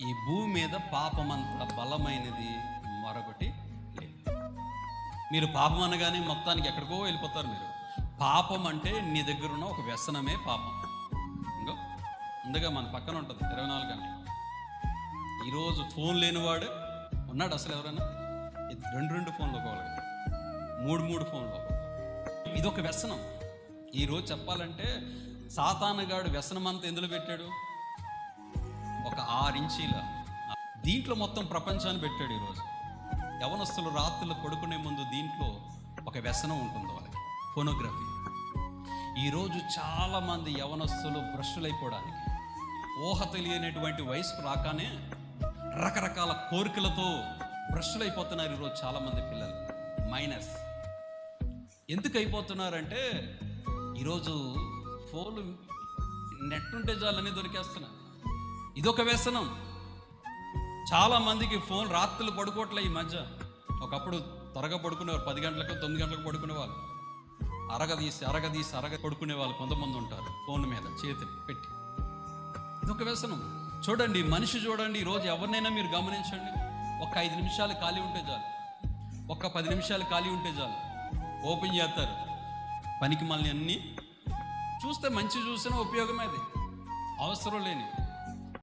ఈ భూమి మీద పాపమంత బలమైనది మరొకటి లేదు. మీరు పాపం అనగానే మొత్తానికి ఎక్కడికో వెళ్ళిపోతారు. మీరు పాపం అంటే నీ దగ్గర ఉన్న ఒక వ్యసనమే పాపం. ఇంకో ముందుగా మన పక్కన ఉంటుంది 24 గంటలు. ఈరోజు ఫోన్ లేనివాడు ఉన్నాడు అసలు ఎవరైనా? 2 ఫోన్లు ఒకవాళ్ళు, 3 ఫోన్లు. ఇదొక వ్యసనం. ఈరోజు చెప్పాలంటే సాతానుగాడు వ్యసనం అంతా ఎందులో పెట్టాడు? ఒక 6 ఇంచీల దీంట్లో మొత్తం ప్రపంచాన్ని పెట్టాడు. ఈరోజు యవనస్తులు రాత్రులు పడుకునే ముందు దీంట్లో ఒక వ్యసనం ఉంటుంది వాళ్ళకి, ఫోనోగ్రఫీ. ఈరోజు చాలామంది యవనస్తులు భ్రష్టులైపోవడానికి ఊహ తెలియనటువంటి వయసుకు రాగానే రకరకాల కోరికలతో భ్రష్టులైపోతున్నారు. ఈరోజు చాలామంది పిల్లలు మైనర్స్ ఎందుకు అయిపోతున్నారంటే ఈరోజు ఫోన్లు నెట్ ఉంటే చాలని దొరికేస్తున్నారు. ఇదొక వ్యసనం. చాలామందికి ఫోన్ రాత్రులు పడుకోవట్లే ఈ మధ్య. ఒకప్పుడు త్వరగా పడుకునేవారు, 10 గంటలకు 9 గంటలకు పడుకునేవాళ్ళు. అరగ పడుకునే వాళ్ళు కొంతమంది ఉంటారు ఫోన్ మీద చేతులు పెట్టి. ఇదొక వ్యసనం. చూడండి, మనిషి చూడండి, ఈరోజు ఎవరినైనా మీరు గమనించండి, ఒక 5 నిమిషాలు ఖాళీ ఉంటే చాలు, ఒక 10 నిమిషాలు ఖాళీ ఉంటే చాలు, ఓపెన్ చేస్తారు. పనికి మళ్ళీ అన్నీ చూస్తే మంచి చూసినా ఉపయోగమే, అది అవసరం లేని